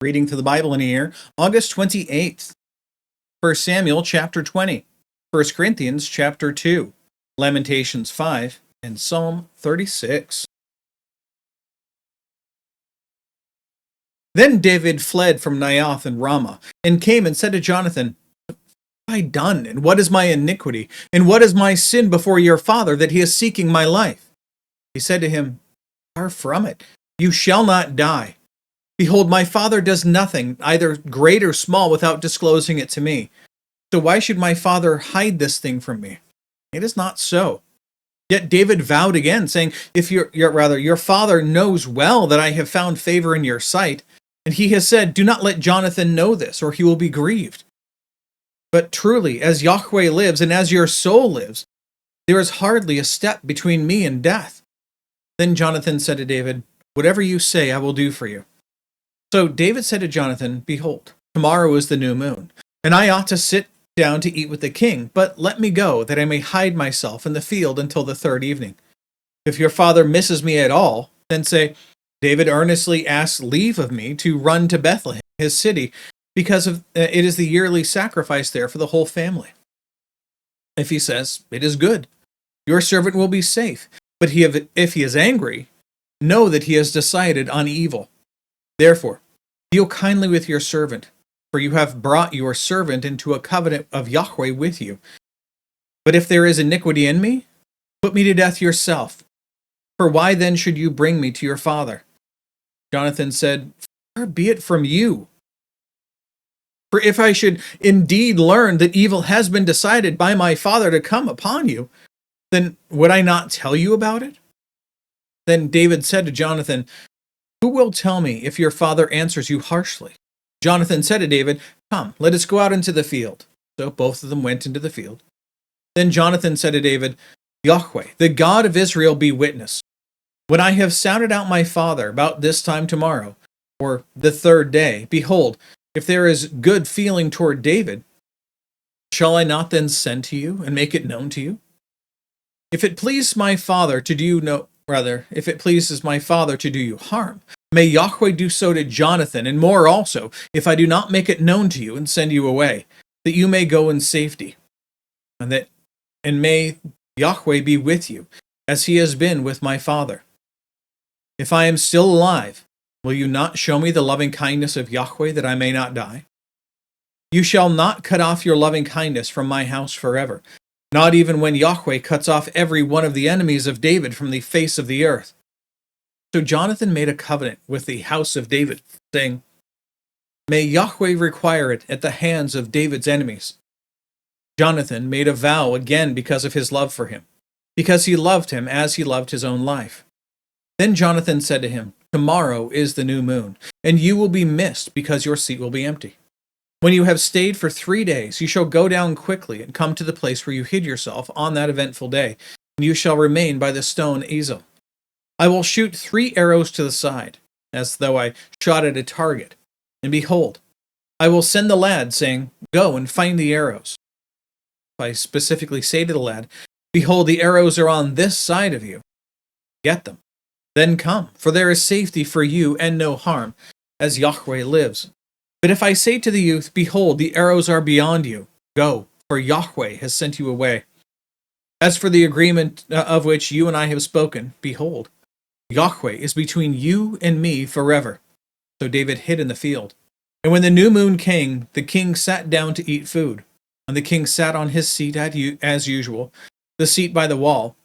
Reading to the Bible in a year, August 28th, 1 Samuel chapter 20, 1 Corinthians chapter 2, Lamentations 5, and Psalm 36. Then David fled from Naioth and Ramah, and came and said to Jonathan, "What have I done, and what is my iniquity, and what is my sin before your father, that he is seeking my life?" He said to him, "Far from it, you shall not die. Behold, my father does nothing, either great or small, without disclosing it to me. So why should my father hide this thing from me? It is not so." Yet David vowed again, saying, "If your father knows well that I have found favor in your sight, and he has said, 'Do not let Jonathan know this, or he will be grieved.' But truly, as Yahweh lives, and as your soul lives, there is hardly a step between me and death." Then Jonathan said to David, "Whatever you say, I will do for you." So David said to Jonathan, "Behold, tomorrow is the new moon, and I ought to sit down to eat with the king, but let me go, that I may hide myself in the field until the third evening. If your father misses me at all, then say, 'David earnestly asks leave of me to run to Bethlehem, his city, because it is the yearly sacrifice there for the whole family.' If he says, 'It is good,' your servant will be safe. But if he is angry, know that he has decided on evil. Therefore, deal kindly with your servant, for you have brought your servant into a covenant of Yahweh with you. But if there is iniquity in me, put me to death yourself. For why then should you bring me to your father?" Jonathan said, "Far be it from you. For if I should indeed learn that evil has been decided by my father to come upon you, then would I not tell you about it?" Then David said to Jonathan, "Who will tell me if your father answers you harshly?" Jonathan said to David, "Come, let us go out into the field." So both of them went into the field. Then Jonathan said to David, "Yahweh, the God of Israel, be witness. When I have sounded out my father about this time tomorrow, or the third day, behold, if there is good feeling toward David, shall I not then send to you and make it known to you? If it pleases my father to do you harm, may Yahweh do so to Jonathan, and more also, if I do not make it known to you and send you away, that you may go in safety. And may Yahweh be with you, as he has been with my father. If I am still alive, will you not show me the loving kindness of Yahweh, that I may not die? You shall not cut off your loving kindness from my house forever, not even when Yahweh cuts off every one of the enemies of David from the face of the earth." So Jonathan made a covenant with the house of David, saying, "May Yahweh require it at the hands of David's enemies." Jonathan made a vow again because of his love for him, because he loved him as he loved his own life. Then Jonathan said to him, "Tomorrow is the new moon, and you will be missed because your seat will be empty. When you have stayed for 3 days, you shall go down quickly and come to the place where you hid yourself on that eventful day, and you shall remain by the stone Ezel. I will shoot 3 arrows to the side, as though I shot at a target. And behold, I will send the lad, saying, 'Go and find the arrows.' If I specifically say to the lad, 'Behold, the arrows are on this side of you,' get them. Then come, for there is safety for you and no harm, as Yahweh lives. But if I say to the youth, 'Behold, the arrows are beyond you,' go, for Yahweh has sent you away. As for the agreement of which you and I have spoken, behold, Yahweh is between you and me forever." So David hid in the field. And when the new moon came, the king sat down to eat food. And the king sat on his seat as usual, the seat by the wall.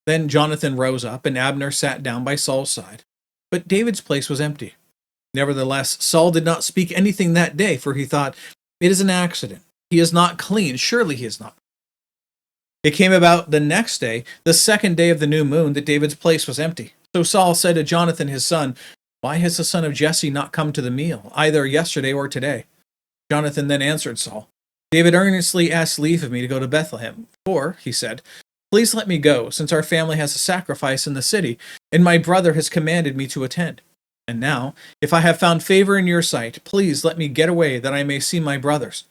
Then Jonathan rose up, and Abner sat down by Saul's side. But David's place was empty. Nevertheless, Saul did not speak anything that day, for he thought, "It is an accident. He is not clean. Surely he is not." It came about the next day, the second day of the new moon, that David's place was empty. So Saul said to Jonathan his son, "Why has the son of Jesse not come to the meal, either yesterday or today?" Jonathan then answered Saul, "David earnestly asked leave of me to go to Bethlehem. For," he said, "please let me go, since our family has a sacrifice in the city, and my brother has commanded me to attend. And now, if I have found favor in your sight, please let me get away, that I may see my brothers."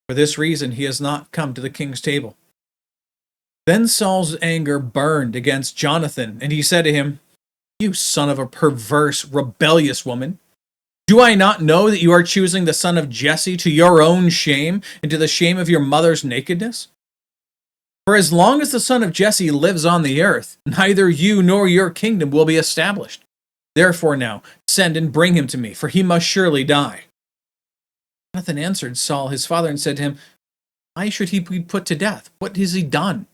For this reason he has not come to the king's table. Then Saul's anger burned against Jonathan, and he said to him, "You son of a perverse, rebellious woman! Do I not know that you are choosing the son of Jesse to your own shame and to the shame of your mother's nakedness? For as long as the son of Jesse lives on the earth, neither you nor your kingdom will be established. Therefore now, send and bring him to me, for he must surely die. Jonathan answered Saul his father and said to him, why should he be put to death? What has he done?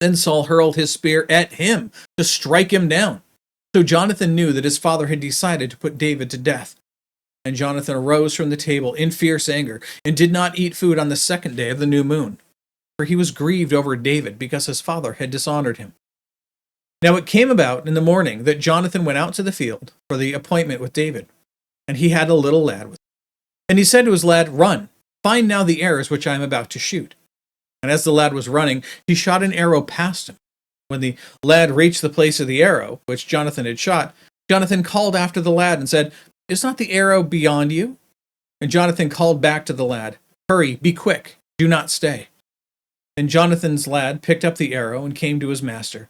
Then Saul hurled his spear at him to strike him down. So Jonathan knew that his father had decided to put David to death. And Jonathan arose from the table in fierce anger, and did not eat food on the second day of the new moon. For he was grieved over David, because his father had dishonored him. Now it came about in the morning that Jonathan went out to the field for the appointment with David. And he had a little lad with him. And he said to his lad, run, find now the arrows which I am about to shoot. And as the lad was running, he shot an arrow past him. When the lad reached the place of the arrow, which Jonathan had shot, Jonathan called after the lad and said, is not the arrow beyond you? And Jonathan called back to the lad, hurry, be quick, do not stay. And Jonathan's lad picked up the arrow and came to his master.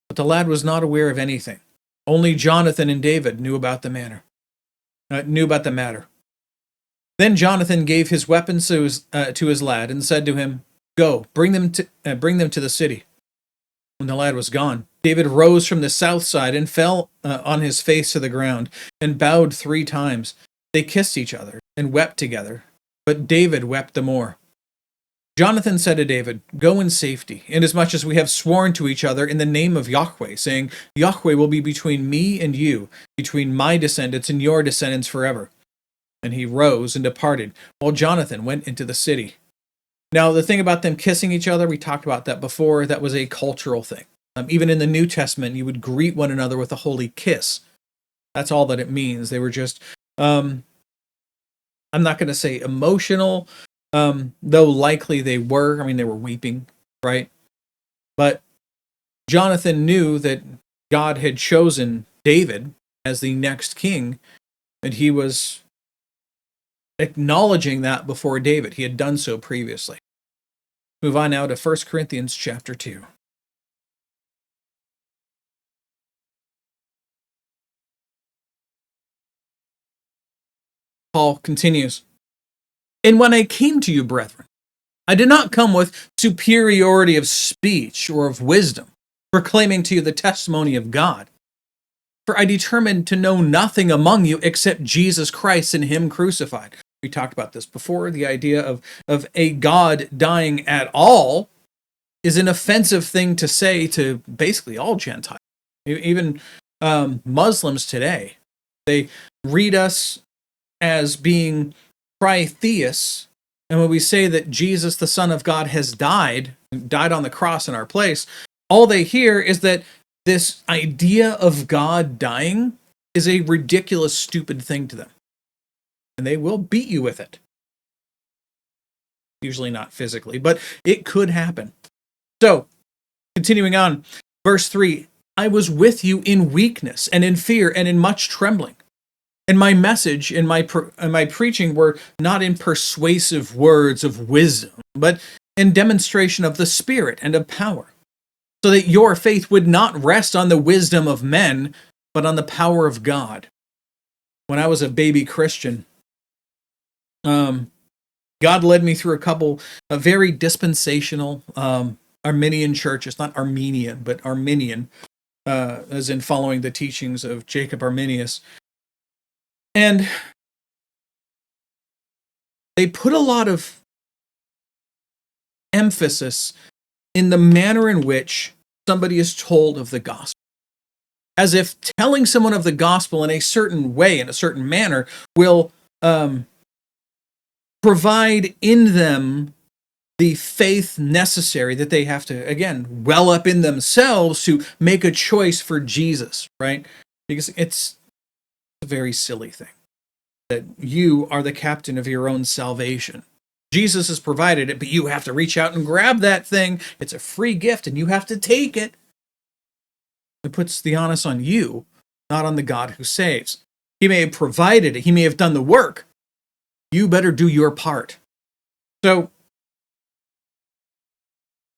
But the lad was not aware of anything. Only Jonathan and David knew about the matter. Then Jonathan gave his weapons to his lad and said to him, go, bring them to the city. When the lad was gone, David rose from the south side and fell on his face to the ground and bowed 3 times. They kissed each other and wept together, but David wept the more. Jonathan said to David, go in safety, inasmuch as we have sworn to each other in the name of Yahweh, saying, Yahweh will be between me and you, between my descendants and your descendants forever. And he rose and departed, while Jonathan went into the city. Now, the thing about them kissing each other, we talked about that before, that was a cultural thing. Even in the New Testament, you would greet one another with a holy kiss. That's all that it means. They were just, I'm not going to say emotional, though likely they were. I mean, they were weeping, right? But Jonathan knew that God had chosen David as the next king, and he was acknowledging that before David. He had done so previously. Move on now to 1 Corinthians chapter 2. Paul continues, and when I came to you, brethren, I did not come with superiority of speech or of wisdom, proclaiming to you the testimony of God. For I determined to know nothing among you except Jesus Christ and him crucified. We talked about this before. The idea of a God dying at all is an offensive thing to say to basically all Gentiles. Even Muslims today, they read us as being tritheists, and when we say that Jesus, the Son of God, has died on the cross in our place, all they hear is that this idea of God dying is a ridiculous, stupid thing to them. And they will beat you with it. Usually not physically, but it could happen. So, continuing on, verse 3, I was with you in weakness and in fear and in much trembling. And my message and my preaching were not in persuasive words of wisdom, but in demonstration of the Spirit and of power, so that your faith would not rest on the wisdom of men, but on the power of God. When I was a baby Christian, God led me through a couple of very dispensational Arminian churches, not Armenian, but Arminian, as in following the teachings of Jacob Arminius. And they put a lot of emphasis in the manner in which somebody is told of the gospel. As if telling someone of the gospel in a certain way, in a certain manner, will provide in them the faith necessary that they have to, again, well up in themselves to make a choice for Jesus, right? Because it's a very silly thing that you are the captain of your own salvation. Jesus has provided it, but you have to reach out and grab that thing. It's a free gift, and you have to take it. It puts the onus on you, not on the God who saves. He may have provided it. He may have done the work. You better do your part. So,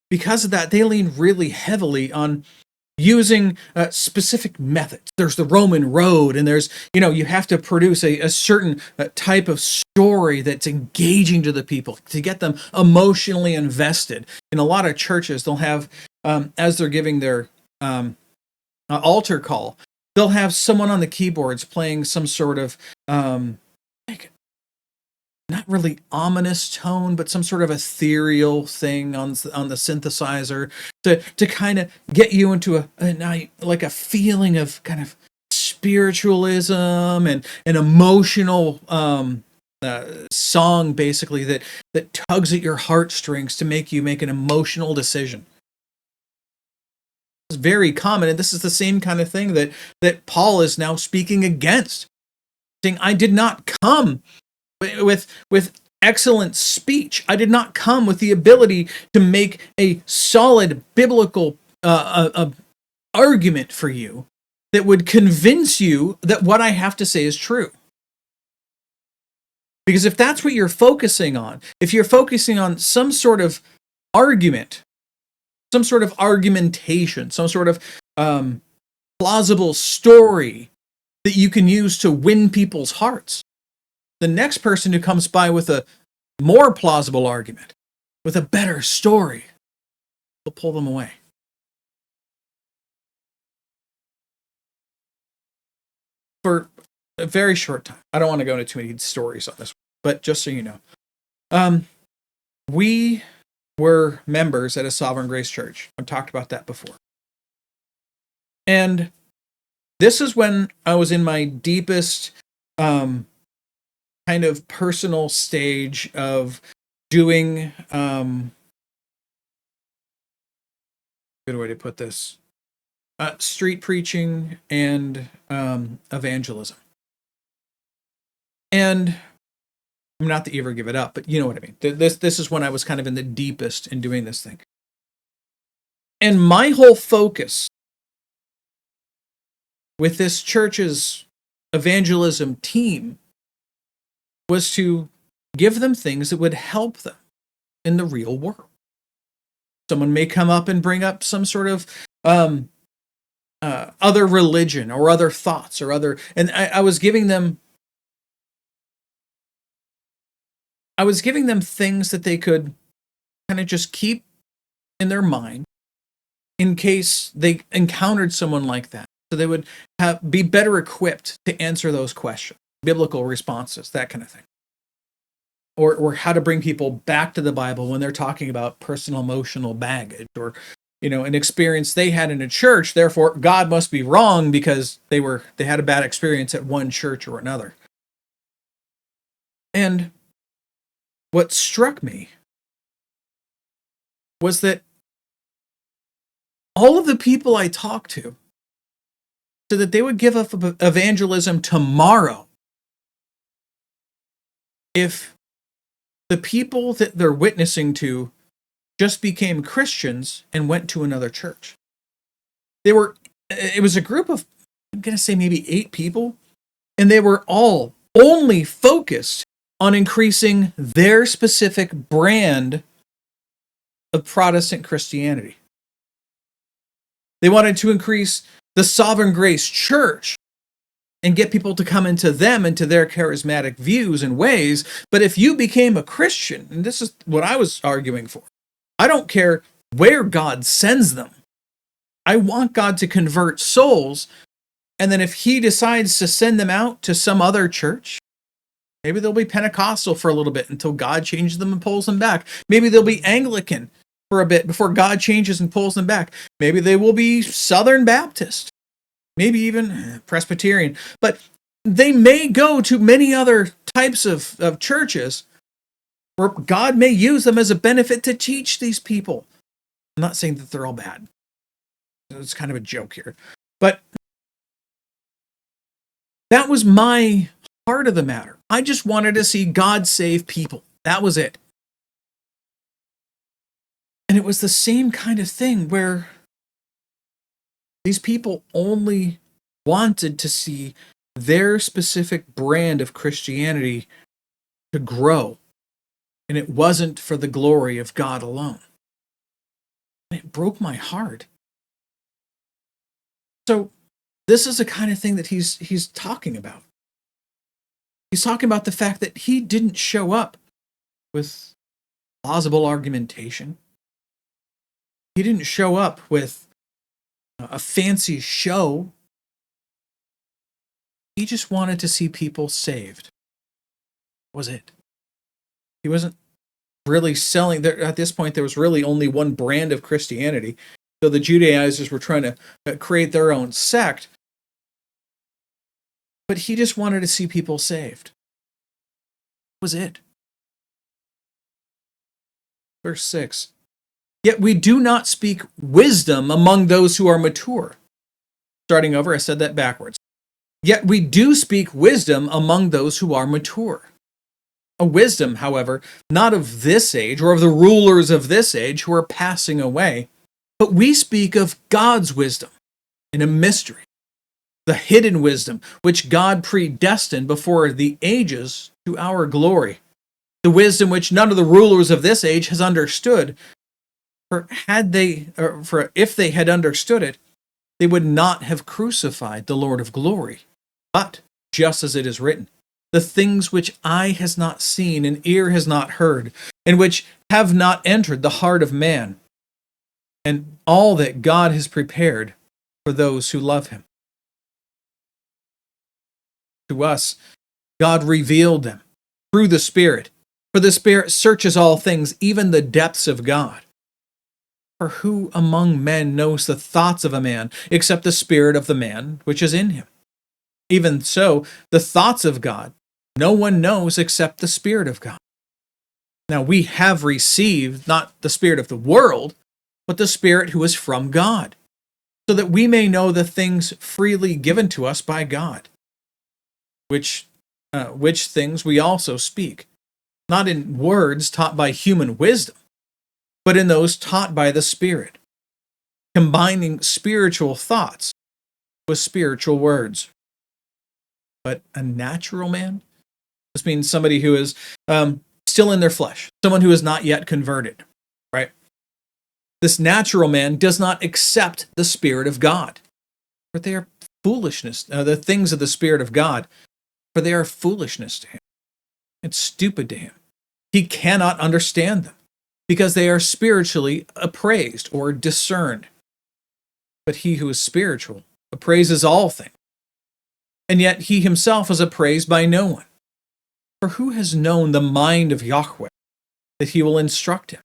because of that, they lean really heavily on using specific methods. There's the Roman road, and there's, you have to produce a certain type of story that's engaging to the people to get them emotionally invested. In a lot of churches, they'll have, as they're giving their altar call, they'll have someone on the keyboards playing some sort of like, not really ominous tone, but some sort of ethereal thing on the synthesizer to kind of get you into a feeling of kind of spiritualism and an emotional song, basically, that tugs at your heartstrings to make you make an emotional decision. It's very common, and this is the same kind of thing that Paul is now speaking against, saying, I did not come with excellent speech. I did not come with the ability to make a solid biblical argument for you that would convince you that what I have to say is true. Because if that's what you're focusing on, if you're focusing on some sort of argument, some sort of argumentation, some sort of plausible story that you can use to win people's hearts, the next person who comes by with a more plausible argument, with a better story, will pull them away. For a very short time. I don't want to go into too many stories on this, but just so you know. We were members at a Sovereign Grace Church. I've talked about that before. And this is when I was in my deepest kind of personal stage of doing, good way to put this, street preaching and evangelism. And not that you ever give it up, but you know what I mean. This is when I was kind of in the deepest in doing this thing. And my whole focus with this church's evangelism team was to give them things that would help them in the real world. Someone may come up and bring up some sort of other religion or other thoughts or other, and I was giving them things that they could kind of just keep in their mind in case they encountered someone like that. So they would be better equipped to answer those questions, biblical responses, that kind of thing. Or how to bring people back to the Bible when they're talking about personal emotional baggage or, an experience they had in a church. Therefore, God must be wrong because they had a bad experience at one church or another. And what struck me was that all of the people I talked to said that they would give up evangelism tomorrow if the people that they're witnessing to just became Christians and went to another church. It was a group of, I'm going to say maybe 8 people, and they were all only focused on increasing their specific brand of Protestant Christianity. They wanted to increase the Sovereign Grace Church and get people to come into them, into their charismatic views and ways. But if you became a Christian, and this is what I was arguing for, I don't care where God sends them. I want God to convert souls, and then if he decides to send them out to some other church, maybe they'll be Pentecostal for a little bit until God changes them and pulls them back. Maybe they'll be Anglican for a bit before God changes and pulls them back. Maybe they will be Southern Baptist, maybe even Presbyterian. But they may go to many other types of churches where God may use them as a benefit to teach these people. I'm not saying that they're all bad. It's kind of a joke here. But that was my heart of the matter. I just wanted to see God save people. That was it. And it was the same kind of thing where these people only wanted to see their specific brand of Christianity to grow. And it wasn't for the glory of God alone. And it broke my heart. So this is the kind of thing that he's talking about. He's talking about the fact that he didn't show up with plausible argumentation. He didn't show up with a fancy show. He just wanted to see people saved. That was it. He wasn't really selling. At this point, there was really only one brand of Christianity. So the Judaizers were trying to create their own sect. But he just wanted to see people saved. That was it. Verse 6. Yet we do not speak wisdom among those who are mature. Starting over, I said that backwards. Yet we do speak wisdom among those who are mature. A wisdom, however, not of this age or of the rulers of this age who are passing away, but we speak of God's wisdom in a mystery, the hidden wisdom which God predestined before the ages to our glory, the wisdom which none of the rulers of this age has understood. For if they had understood it, they would not have crucified the Lord of glory. But, just as it is written, the things which eye has not seen and ear has not heard, and which have not entered the heart of man, and all that God has prepared for those who love him. To us, God revealed them through the Spirit, for the Spirit searches all things, even the depths of God. For who among men knows the thoughts of a man, except the spirit of the man which is in him? Even so, the thoughts of God no one knows except the Spirit of God. Now we have received not the spirit of the world, but the Spirit who is from God, so that we may know the things freely given to us by God, which things we also speak, not in words taught by human wisdom, but in those taught by the Spirit, combining spiritual thoughts with spiritual words. But a natural man, this means somebody who is still in their flesh, someone who is not yet converted, right? This natural man does not accept the Spirit of God, for they are foolishness, the things of the Spirit of God, for they are foolishness to him. It's stupid to him. He cannot understand them, because they are spiritually appraised or discerned. But he who is spiritual appraises all things, and yet he himself is appraised by no one. For who has known the mind of Yahweh, that he will instruct him?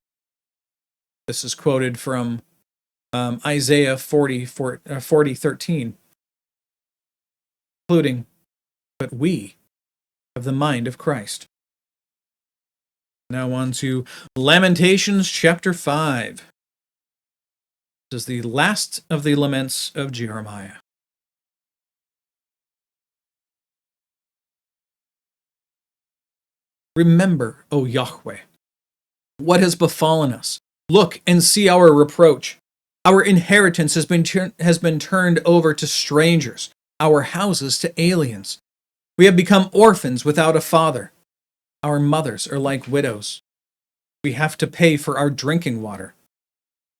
This is quoted from Isaiah 40:13, including, but we have the mind of Christ. Now on to Lamentations chapter 5. This is the last of the laments of Jeremiah. Remember, O Yahweh, what has befallen us. Look and see our reproach. Our inheritance has been turned over to strangers, our houses to aliens. We have become orphans without a father. Our mothers are like widows. We have to pay for our drinking water.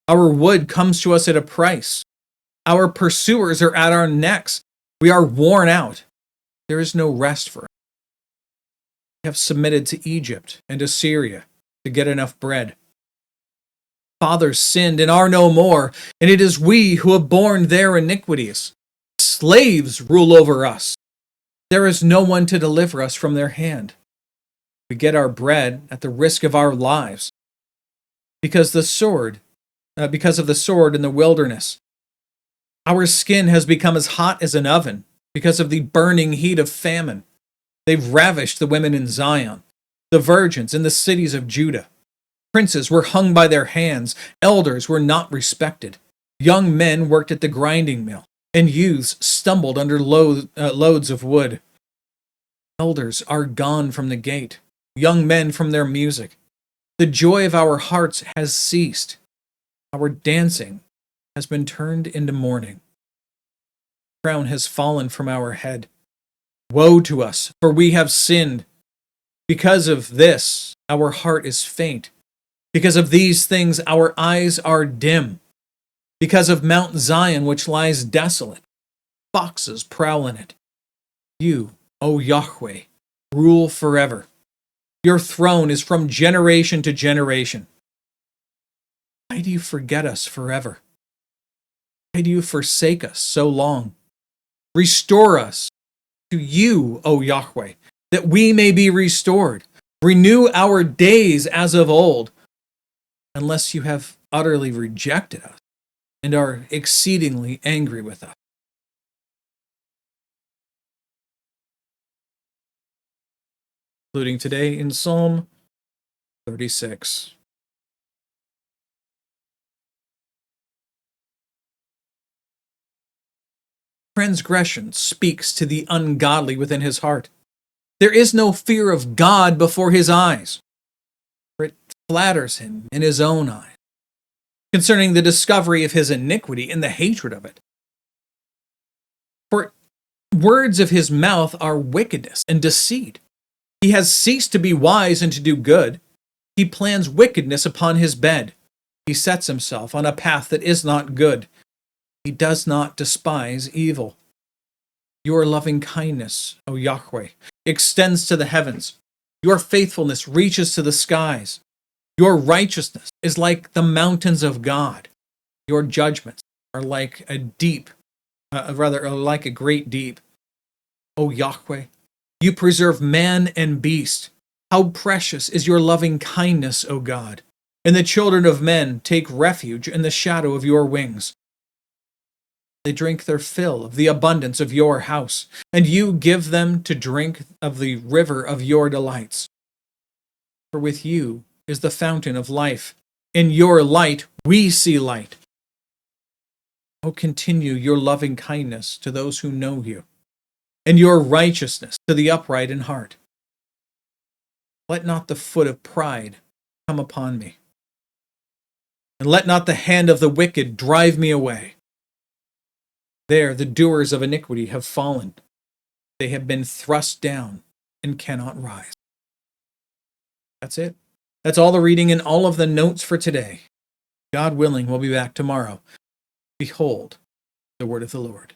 Our wood comes to us at a price. Our pursuers are at our necks. We are worn out. There is no rest for us. We have submitted to Egypt and Assyria to get enough bread. Fathers sinned and are no more, and it is we who have borne their iniquities. Slaves rule over us. There is no one to deliver us from their hand. We get our bread at the risk of our lives, because of the sword in the wilderness. Our skin has become as hot as an oven because of the burning heat of famine. They've ravished the women in Zion, the virgins in the cities of Judah. Princes were hung by their hands, elders were not respected. Young men worked at the grinding mill, and youths stumbled under loads of wood. Elders are gone from the gate, young men from their music. The joy of our hearts has ceased. Our dancing has been turned into mourning. The crown has fallen from our head. Woe to us, for we have sinned. Because of this, our heart is faint. Because of these things, our eyes are dim. Because of Mount Zion, which lies desolate, foxes prowl in it. You, O Yahweh, rule forever. Your throne is from generation to generation. Why do you forget us forever? Why do you forsake us so long? Restore us to you, O Yahweh, that we may be restored. Renew our days as of old, unless you have utterly rejected us and are exceedingly angry with us. Including today in Psalm 36. Transgression speaks to the ungodly within his heart. There is no fear of God before his eyes, for it flatters him in his own eyes, concerning the discovery of his iniquity and the hatred of it. For words of his mouth are wickedness and deceit. He has ceased to be wise and to do good. He plans wickedness upon his bed. He sets himself on a path that is not good. He does not despise evil. Your loving kindness, O Yahweh, extends to the heavens. Your faithfulness reaches to the skies. Your righteousness is like the mountains of God. Your judgments are like a great deep. O Yahweh, you preserve man and beast. How precious is your loving kindness, O God! And the children of men take refuge in the shadow of your wings. They drink their fill of the abundance of your house, and you give them to drink of the river of your delights. For with you is the fountain of life. In your light we see light. Oh, continue your loving kindness to those who know you, and your righteousness to the upright in heart. Let not the foot of pride come upon me, and let not the hand of the wicked drive me away. There the doers of iniquity have fallen. They have been thrust down and cannot rise. That's it. That's all the reading and all of the notes for today. God willing, we'll be back tomorrow. Behold the word of the Lord.